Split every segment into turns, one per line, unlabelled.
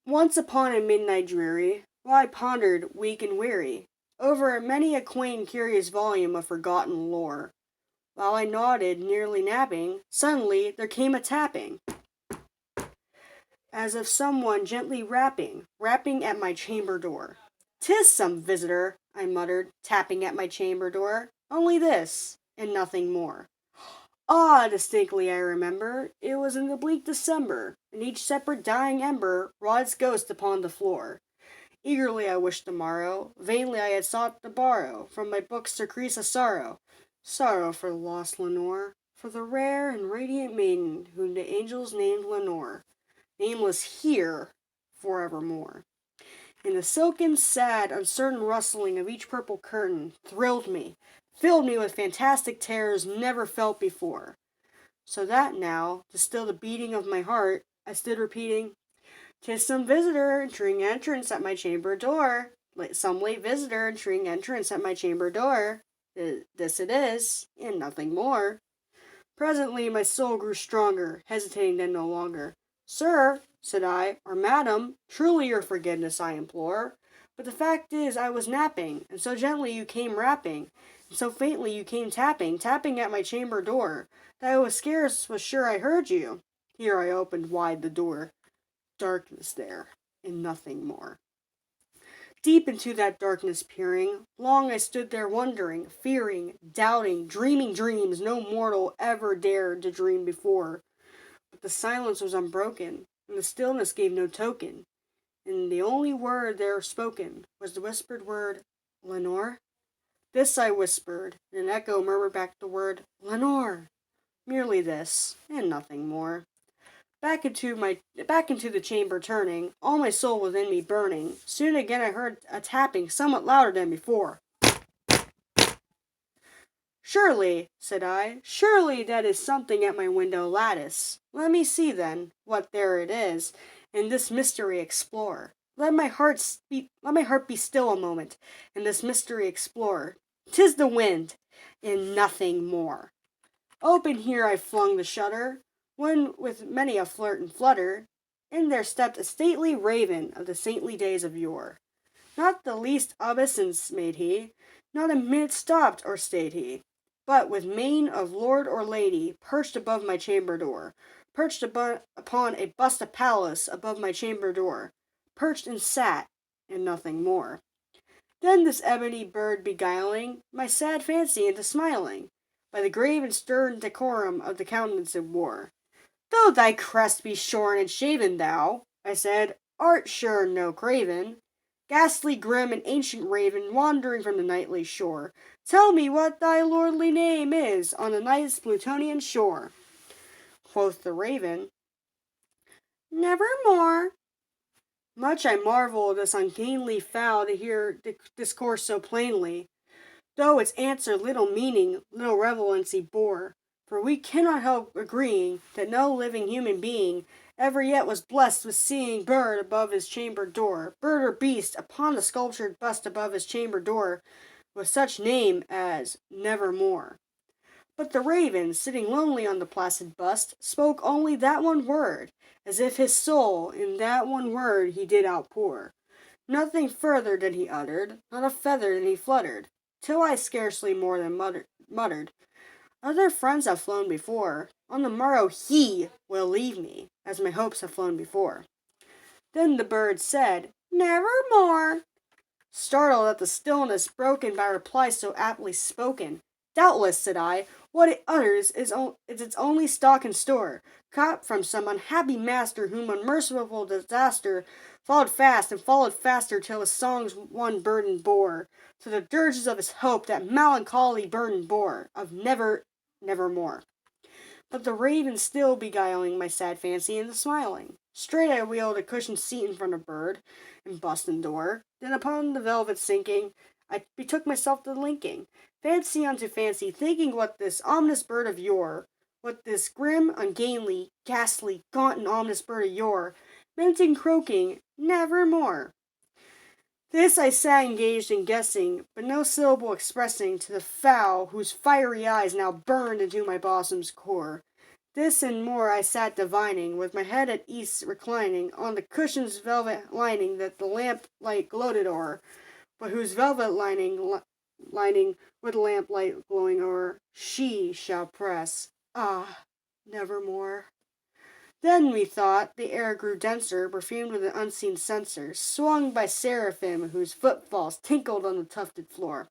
Once upon a midnight dreary, while I pondered, weak and weary, over many a quaint curious volume of forgotten lore, while I nodded, nearly napping, suddenly there came a tapping, as of someone gently rapping at my chamber door. "'Tis some visitor," I muttered, tapping at my chamber door. "Only this, and nothing more." Ah, distinctly I remember, it was in the bleak December, and each separate dying ember wrought its ghost upon the floor. Eagerly I wished the morrow, vainly I had sought to borrow from my books to crease a sorrow, sorrow for the lost Lenore, for the rare and radiant maiden whom the angels named Lenore, nameless here forevermore. And the silken, sad, uncertain rustling of each purple curtain thrilled me, filled me with fantastic terrors never felt before. So that now, to still the beating of my heart, I stood repeating, "'Tis some visitor entering entrance at my chamber door. Some late visitor entering entrance at my chamber door. This it is, and nothing more." Presently my soul grew stronger, hesitating then no longer. "Sir," said I, "or madam, truly your forgiveness I implore. But the fact is I was napping, and so gently you came rapping, and so faintly you came tapping at my chamber door, that I was sure I heard you." Here I opened wide the door. Darkness there, and nothing more. Deep into that darkness peering, long I stood there wondering, fearing, doubting, dreaming dreams no mortal ever dared to dream before. But the silence was unbroken, and the stillness gave no token, and the only word there spoken was the whispered word, "Lenore?" This I whispered, and an echo murmured back the word, "Lenore!" Merely this, and nothing more. Back into the chamber turning, all my soul within me burning. Soon again I heard a tapping somewhat louder than before. "Surely," said I, "surely that is something at my window lattice. Let me see, then, what there it is, and this mystery explore. Let my heart be still a moment, and this mystery explore. 'Tis the wind, and nothing more." Open here I flung the shutter, when with many a flirt and flutter, in there stepped a stately raven of the saintly days of yore. Not the least obeisance made he, not a minute stopped or stayed he, but with mien of lord or lady, perched above my chamber door, upon a bust of Pallas above my chamber door, perched and sat, and nothing more. Then this ebony bird beguiling my sad fancy into smiling, by the grave and stern decorum of the countenance it wore. "Though thy crest be shorn and shaven, thou," I said, "art sure no craven. Ghastly grim and ancient raven wandering from the nightly shore, tell me what thy lordly name is on the night's Plutonian shore." Quoth the raven, "Nevermore." Much I marveled this ungainly fowl to hear discourse so plainly, though its answer little meaning, little relevancy bore. For we cannot help agreeing that no living human being ever yet was blessed with seeing bird above his chamber door, bird or beast upon the sculptured bust above his chamber door, with such name as Nevermore. But the raven, sitting lonely on the placid bust, spoke only that one word, as if his soul in that one word he did outpour. Nothing further did he uttered, not a feather did he fluttered, till I scarcely more than muttered, "Other friends have flown before. On the morrow he will leave me, as my hopes have flown before." Then the bird said, "Nevermore," startled at the stillness broken by a reply so aptly spoken. "Doubtless," said I, "what it utters is its only stock and store, caught from some unhappy master whom unmerciful disaster followed fast and followed faster till his songs one burden bore, to the dirges of his hope that melancholy burden bore, of nevermore." But the raven still beguiling my sad fancy into smiling. Straight I wheeled a cushioned seat in front of bird and bust and door. Then upon the velvet sinking, I betook myself to linking fancy unto fancy, thinking what this ominous bird of yore, what this grim, ungainly, ghastly, gaunt, and ominous bird of yore, meant in croaking, "Nevermore." This I sat engaged in guessing, but no syllable expressing to the fowl whose fiery eyes now burned into my bosom's core. This and more I sat divining, with my head at ease reclining on the cushion's velvet lining that the lamplight gloated o'er, but whose velvet lining with lamplight glowing o'er, she shall press, ah, nevermore. Then, methought, the air grew denser, perfumed with an unseen censer, swung by seraphim whose footfalls tinkled on the tufted floor.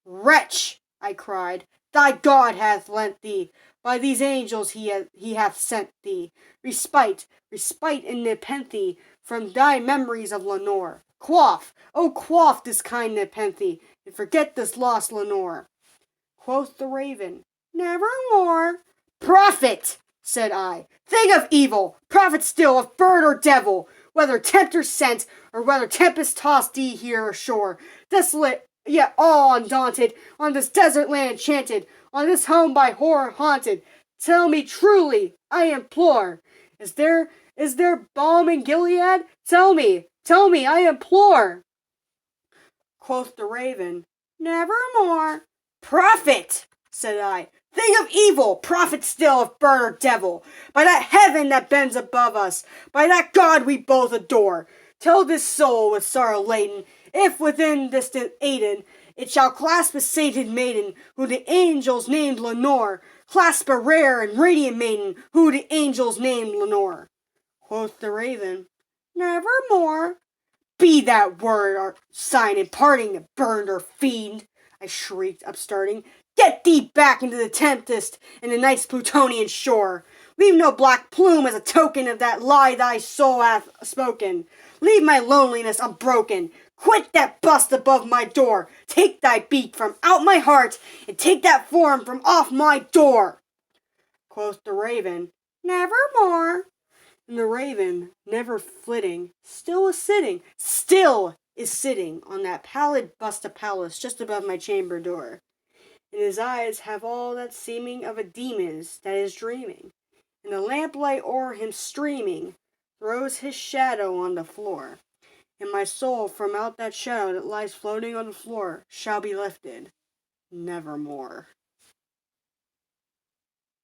Wretch! I cried, thy God hath lent thee, by these angels he hath sent thee, respite and nepenthe from thy memories of Lenore. Quaff, oh quaff this kind nepenthe, and forget this lost Lenore. Quoth the raven, nevermore. Prophet, said I, thing of evil, prophet still of bird or devil, whether tempter sent, or whether tempest tossed thee here ashore, desolate yet all undaunted, on this desert land enchanted, on this home by horror haunted. Tell me truly, I implore, is there balm in Gilead? Tell me, I implore. Quoth the raven, nevermore. Prophet, said I, thing of evil, prophet still of bird or devil, by that heaven that bends above us, by that God we both adore, tell this soul with sorrow laden, if within distant Aden it shall clasp a sainted maiden, who the angels named Lenore, clasp a rare and radiant maiden, who the angels named Lenore. Quoth the raven, nevermore. Be that word our sign in parting, burned or fiend, I shrieked, upstarting. Get thee back into the tempest and the night's Plutonian shore. Leave no black plume as a token of that lie thy soul hath spoken. Leave my loneliness unbroken. Quit that bust above my door. Take thy beak from out my heart, and take that form from off my door. Quoth the raven, nevermore. And the raven, never flitting, still is sitting on that pallid bust of Pallas just above my chamber door. And his eyes have all that seeming of a demon's that is dreaming, and the lamplight o'er him streaming throws his shadow on the floor. And my soul from out that shadow that lies floating on the floor shall be lifted nevermore.